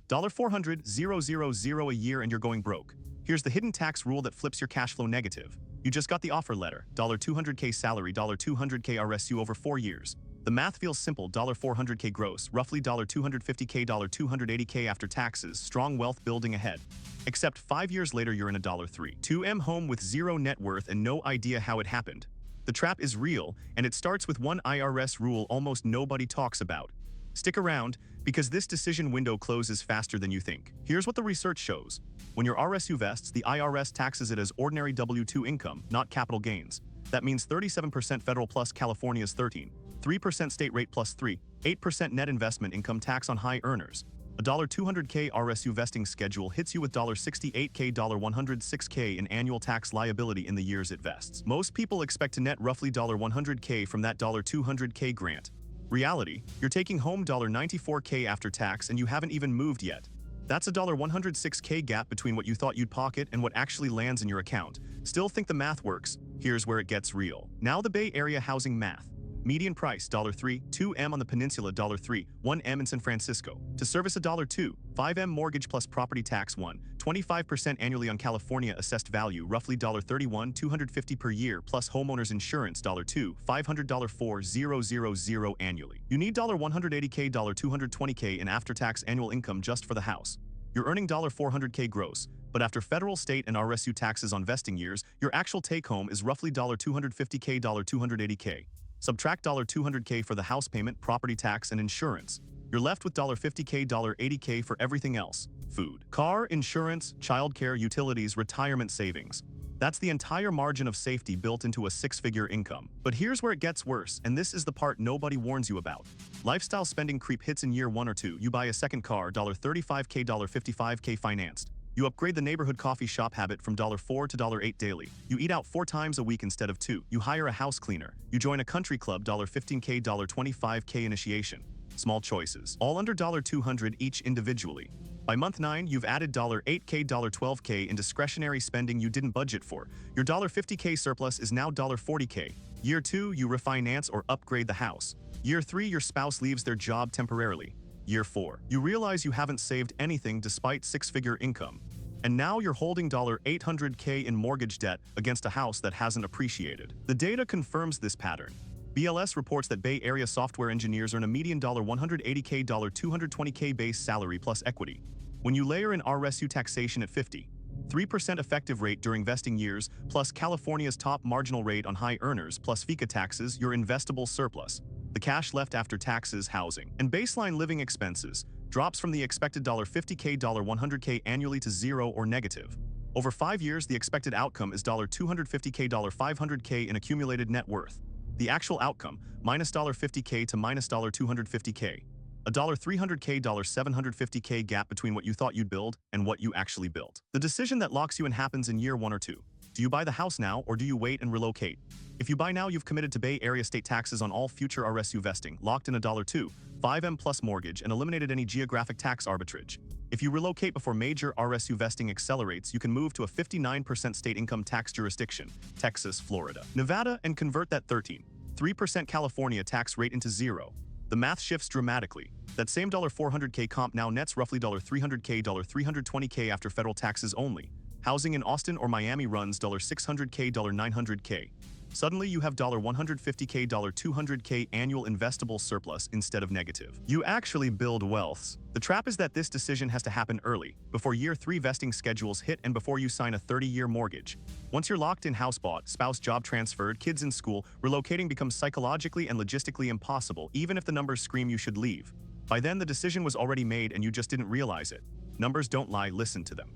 $400,000 a year and you're going broke. Here's the hidden tax rule that flips your cash flow negative. You just got the offer letter, $200K salary, $200K RSU over 4 years. The math feels simple, $400K gross, roughly $250K, $280K after taxes, strong wealth building ahead. Except 5 years later you're in a $2M home with zero net worth and no idea how it happened. The trap is real, and it starts with one IRS rule almost nobody talks about. Stick around, because this decision window closes faster than you think. Here's what the research shows. When your RSU vests, the IRS taxes it as ordinary W-2 income, not capital gains. That means 37% federal plus California's 13, 3% state rate plus 3, 8% net investment income tax on high earners. A $200K RSU vesting schedule hits you with $68K, $106K in annual tax liability in the years it vests. Most people expect to net roughly $100K from that $200K grant. Reality, you're taking home $94K after tax and you haven't even moved yet. That's a $106K gap between what you thought you'd pocket and what actually lands in your account. Still think the math works? Here's where it gets real. Now the Bay Area housing math. Median price $3, 2M on the peninsula $3, 1M in San Francisco. To service a $2, 5M mortgage plus property tax 25% annually on California assessed value roughly $31, $250 per year plus homeowners insurance $2, $500 $4,000 annually. You need $180K, $220K in after-tax annual income just for the house. You're earning $400K gross, but after federal, state, and RSU taxes on vesting years, your actual take-home is roughly $250K, $280K. Subtract $200K for the house payment, property tax, and insurance. You're left with $50K, $80K for everything else. Food, car, insurance, childcare, utilities, retirement savings. That's the entire margin of safety built into a six-figure income. But here's where it gets worse, and this is the part nobody warns you about. Lifestyle spending creep hits in year 1 or 2. You buy a second car, $35K, $55K financed. You upgrade the neighborhood coffee shop habit from $4 to $8 daily. You eat out 4 times a week instead of 2. You hire a house cleaner. You join a country club, $15K, $25K initiation. Small choices, all under $200 each individually. By month 9, you've added $8K, $12K in discretionary spending you didn't budget for. Your $50K surplus is now $40K. Year 2, you refinance or upgrade the house. Year 3, your spouse leaves their job temporarily. Year 4, you realize you haven't saved anything despite six-figure income. And now you're holding $800K in mortgage debt against a house that hasn't appreciated. The data confirms this pattern. BLS reports that Bay Area software engineers earn a median $180K, $220K base salary plus equity. When you layer in RSU taxation at 3% effective rate during vesting years, plus California's top marginal rate on high earners, plus FICA taxes, your investable surplus, the cash left after taxes, housing, and baseline living expenses, drops from the expected $50K, $100K annually to 0 or negative. Over 5 years, the expected outcome is $250K, $500K in accumulated net worth. The actual outcome, minus $50K to minus $250K. A $300K, $750K gap between what you thought you'd build and what you actually built. The decision that locks you in happens in year 1 or 2. Do you buy the house now, or do you wait and relocate? If you buy now, you've committed to Bay Area state taxes on all future RSU vesting, locked in a $2, 5M plus mortgage, and eliminated any geographic tax arbitrage. If you relocate before major RSU vesting accelerates, you can move to a 59% state income tax jurisdiction, Texas, Florida, Nevada, and convert that 3% California tax rate into 0. The math shifts dramatically. That same $400K comp now nets roughly $300K, $320K after federal taxes only. Housing in Austin or Miami runs $600K, $900K. Suddenly you have $150K, $200K annual investable surplus instead of negative. You actually build wealth. The trap is that this decision has to happen early, before year 3 vesting schedules hit and before you sign a 30-year mortgage. Once you're locked in, house bought, spouse job transferred, kids in school, relocating becomes psychologically and logistically impossible, even if the numbers scream you should leave. By then, the decision was already made and you just didn't realize it. Numbers don't lie, listen to them.